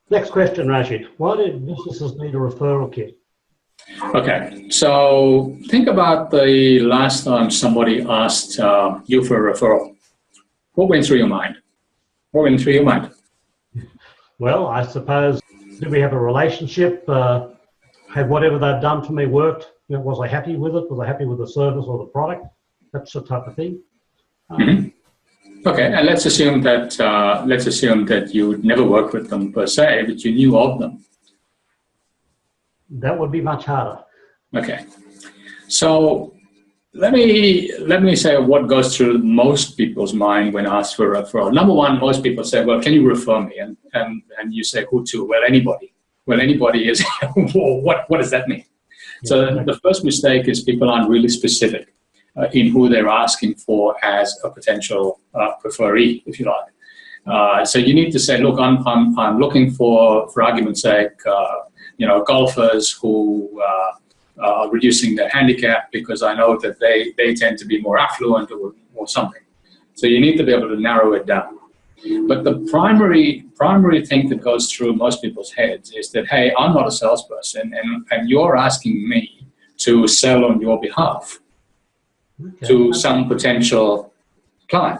Next question, Rashid. Why do businesses need a referral kit? Okay, so think about the last time somebody asked you for a referral. What went through your mind? What went through your mind? Well, I suppose, did we have a relationship? Had whatever they've done for me worked? Was I happy with it? Was I happy with the service or the product? That's the type of thing. Okay, and let's assume that you never worked with them per se, but you knew of them. That would be much harder. Okay, so let me say what goes through most people's mind when asked for a referral. Number one, most people say, "Well, can you refer me?" And you say, "Who to?" Well, anybody. Well, anybody is. What does that mean? Yeah. So the first mistake is people aren't really specific in who they're asking for as a potential preferee, if you like. So you need to say, "Look, I'm looking for argument's sake, golfers who are reducing their handicap because I know that they tend to be more affluent or something." So you need to be able to narrow it down. But the primary thing that goes through most people's heads is that, hey, I'm not a salesperson, and you're asking me to sell on your behalf to some potential client.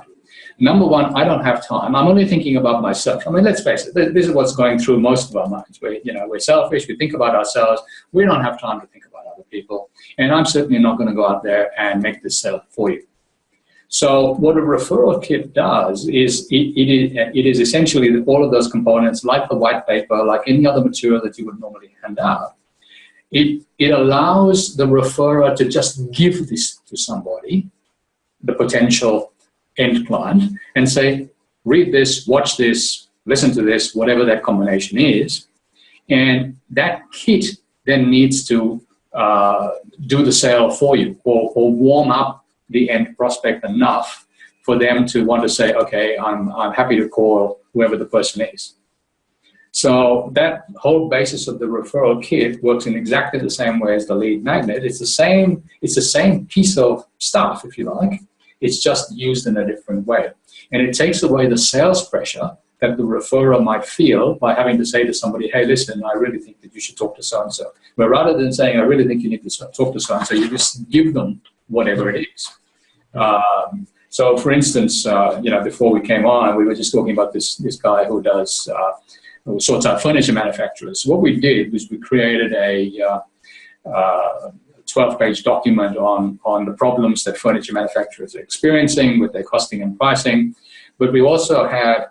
Number one, I don't have time. I'm only thinking about myself. I mean, let's face it, this is what's going through most of our minds. We're selfish, we think about ourselves. We don't have time to think about other people. And I'm certainly not going to go out there and make this sale for you. So what a referral kit does is it is essentially all of those components, like the white paper, like any other material that you would normally hand out. It allows the referrer to just give this to somebody, the potential end client, and say, read this, watch this, listen to this, whatever that combination is. And that kit then needs to do the sale for you or warm up the end prospect enough for them to want to say, okay, I'm happy to call whoever the person is. So that whole basis of the referral kit works in exactly the same way as the lead magnet. It's the same piece of stuff, if you like. It's just used in a different way. And it takes away the sales pressure that the referrer might feel by having to say to somebody, hey, listen, I really think that you should talk to so-and-so. But rather than saying, I really think you need to talk to so-and-so, you just give them whatever it is. So, for instance, before we came on, we were just talking about this guy who sorts out furniture manufacturers. What we did was we created a 12-page document on the problems that furniture manufacturers are experiencing with their costing and pricing. But we also had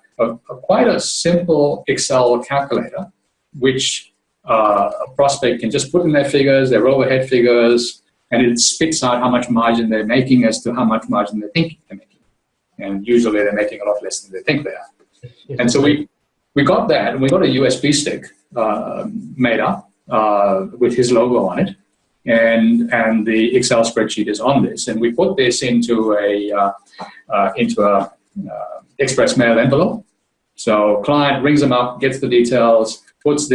quite a simple Excel calculator, which a prospect can just put in their figures, their overhead figures, and it spits out how much margin they're making as to how much margin they think they're making. And usually they're making a lot less than they think they are. And so we got that, and we got a USB stick made up with his logo on it, and the Excel spreadsheet is on this. And we put this into a express mail envelope. So client rings them up, gets the details, puts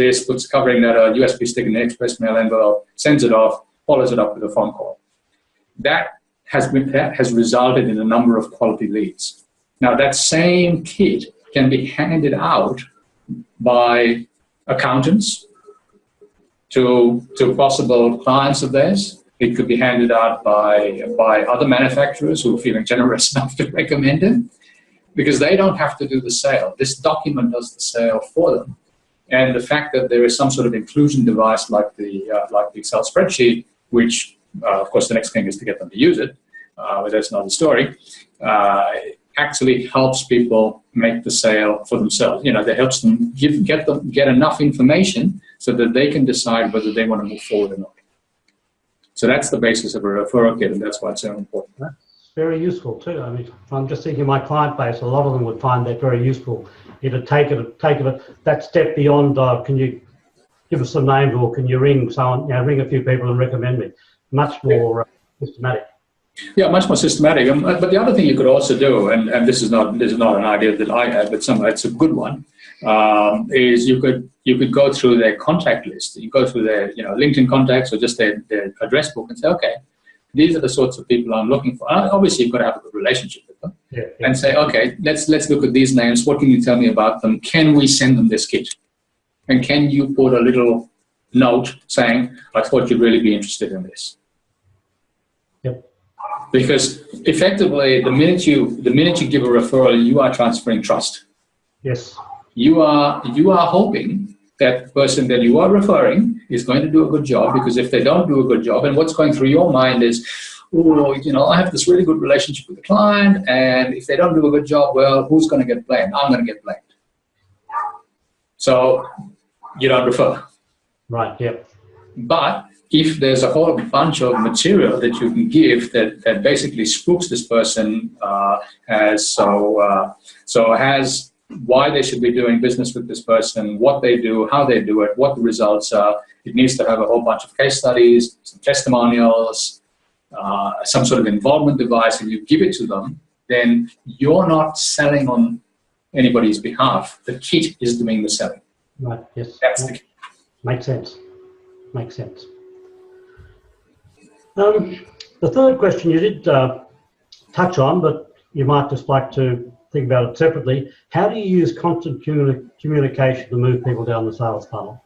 covering that USB stick in the express mail envelope, sends it off, follows it up with a phone call. That has resulted in a number of quality leads. Now that same kit can be handed out by accountants to possible clients of theirs. It could be handed out by other manufacturers who are feeling generous enough to recommend it, because they don't have to do the sale. This document does the sale for them. And the fact that there is some sort of inclusion device like the Excel spreadsheet, which, of course, the next thing is to get them to use it, but that's not the story, actually helps people make the sale for themselves. That helps them get enough information so that they can decide whether they want to move forward or not. So that's the basis of a referral kit, and that's why it's so important. That's very useful too. I mean, if I'm just thinking my client base, a lot of them would find that very useful. It'd take it that step beyond, can you give us some names, or can you ring someone, ring a few people and recommend me? Much more systematic. Yeah, much more systematic. But the other thing you could also do, and this is not an idea that I had, but it's a good one, is you could go through their contact list. You go through their LinkedIn contacts or just their address book and say, okay, these are the sorts of people I'm looking for. Obviously, you've got to have a good relationship with them, and say, okay, let's look at these names. What can you tell me about them? Can we send them this kit? And can you put a little note saying, I thought you'd really be interested in this? Yep. Because effectively, the minute you give a referral, you are transferring trust. Yes. You are hoping that the person that you are referring is going to do a good job, because if they don't do a good job, and what's going through your mind is, oh, I have this really good relationship with the client, and if they don't do a good job, well, who's going to get blamed? I'm going to get blamed. So you don't refer. Right, yep. But if there's a whole bunch of material that you can give that basically spooks this person, has why they should be doing business with this person, what they do, how they do it, what the results are. It needs to have a whole bunch of case studies, some testimonials, some sort of involvement device, and you give it to them, then you're not selling on anybody's behalf. The kit is doing the selling. Right, yes. That's the kit. Makes sense. Makes sense. The third question you did touch on, but you might just like to think about it separately. How do you use constant communication to move people down the sales funnel?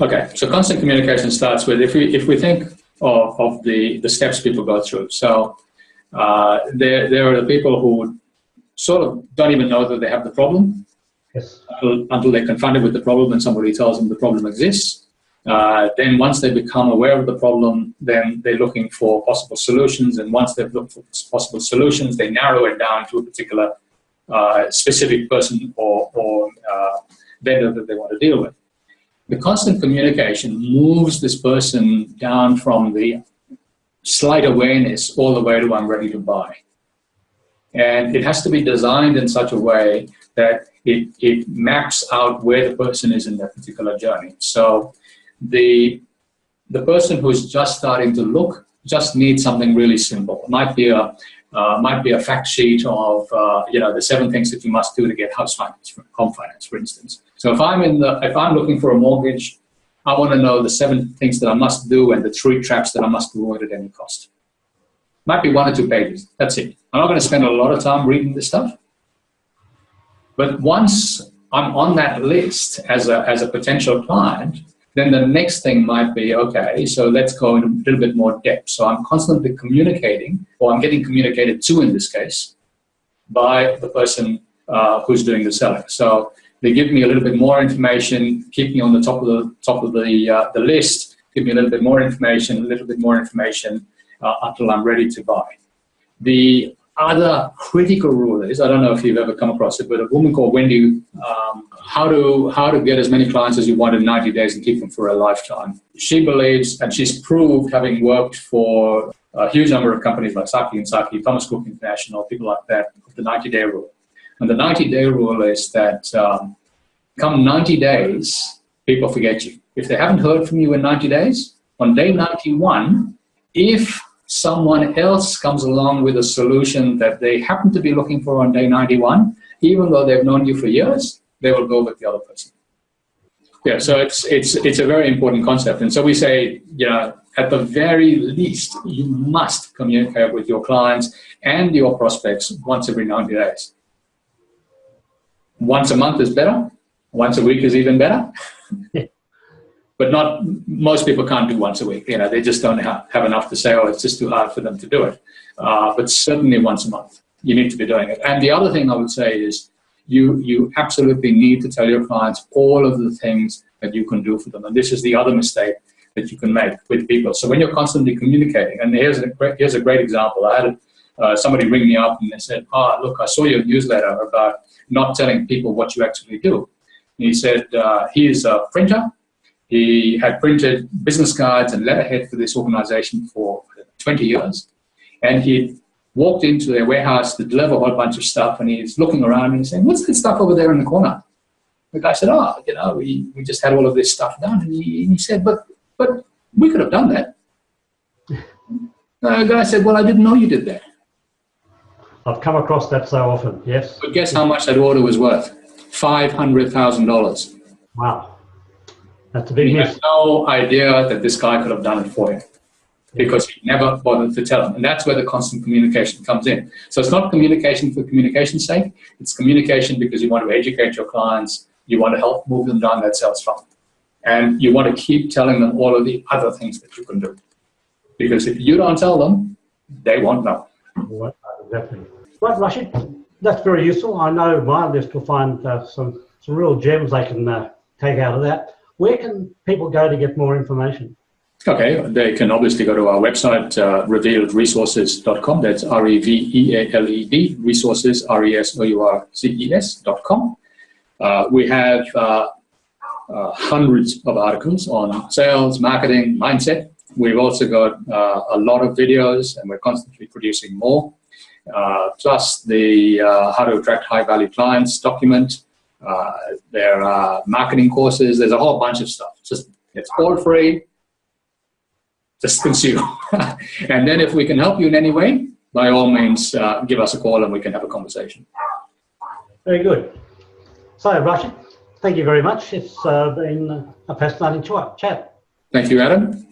Okay, so constant communication starts with, if we think of the steps people go through. So there are the people who sort of don't even know that they have the problem. Yes. Until they're confronted with the problem and somebody tells them the problem exists. Then once they become aware of the problem, then they're looking for possible solutions. And once they've looked for possible solutions, they narrow it down to a particular specific person or vendor that they want to deal with. The constant communication moves this person down from the slight awareness all the way to I'm ready to buy. And it has to be designed in such a way that it maps out where the person is in that particular journey. So the person who's just starting to look just needs something really simple. It might be a fact sheet of the 7 things that you must do to get house finance, home finance, for instance. So if I'm looking for a mortgage, I want to know the 7 things that I must do and the 3 traps that I must avoid at any cost. Might be 1 or 2 pages. That's it. I'm not going to spend a lot of time reading this stuff. But once I'm on that list as a potential client, then the next thing might be, okay, so let's go into a little bit more depth. So I'm constantly communicating, or I'm getting communicated to in this case, by the person who's doing the selling. So they give me a little bit more information, keep me on the top of the list, give me a little bit more information, until I'm ready to buy. The other critical rule is, I don't know if you've ever come across it, but a woman called Wendy, how to get as many clients as you want in 90 days and keep them for a lifetime. She believes, and she's proved, having worked for a huge number of companies like Saki & Saki, Thomas Cook International, people like that, the 90-day rule. And the 90-day rule is that come 90 days, people forget you. If they haven't heard from you in 90 days, on day 91, if someone else comes along with a solution that they happen to be looking for on day 91, even though they've known you for years, they will go with the other person. Yeah, so it's a very important concept. And so we say, at the very least, you must communicate with your clients and your prospects once every 90 days. Once a month is better. Once a week is even better. But most people can't do once a week. They just don't have enough to say, oh, it's just too hard for them to do it. But certainly once a month, you need to be doing it. And the other thing I would say is you absolutely need to tell your clients all of the things that you can do for them. And this is the other mistake that you can make with people. So when you're constantly communicating, and here's a great example. I had somebody ring me up and they said, look, I saw your newsletter about not telling people what you actually do. And he said, he is a printer. He had printed business cards and letterhead for this organization for 20 years. And he walked into their warehouse to deliver a whole bunch of stuff, and he's looking around and he's saying, what's that stuff over there in the corner? The guy said, we just had all of this stuff done. And he said, but we could have done that. The guy said, well, I didn't know you did that. I've come across that so often, yes. But guess how much that order was worth? $500,000. Wow. That's a big miss. He had no idea that this guy could have done it for him because he never bothered to tell him. And that's where the constant communication comes in. So it's not communication for communication's sake. It's communication because you want to educate your clients. You want to help move them down that sales funnel. And you want to keep telling them all of the other things that you can do. Because if you don't tell them, they won't know. Exactly. Right, Rashid, that's very useful. I know my list will find some real gems they can take out of that. Where can people go to get more information? Okay, they can obviously go to our website, revealedresources.com. That's REVEALED, resources, RESOURCES.com. We have hundreds of articles on sales, marketing, mindset. We've also got a lot of videos, and we're constantly producing more. Plus the how to attract high-value clients document. There are marketing courses. There's a whole bunch of stuff. It's all free. Just consume. And then if we can help you in any way, by all means, give us a call and we can have a conversation. Very good. So, Rashid, thank you very much. It's been a fascinating chat. Thank you, Adam.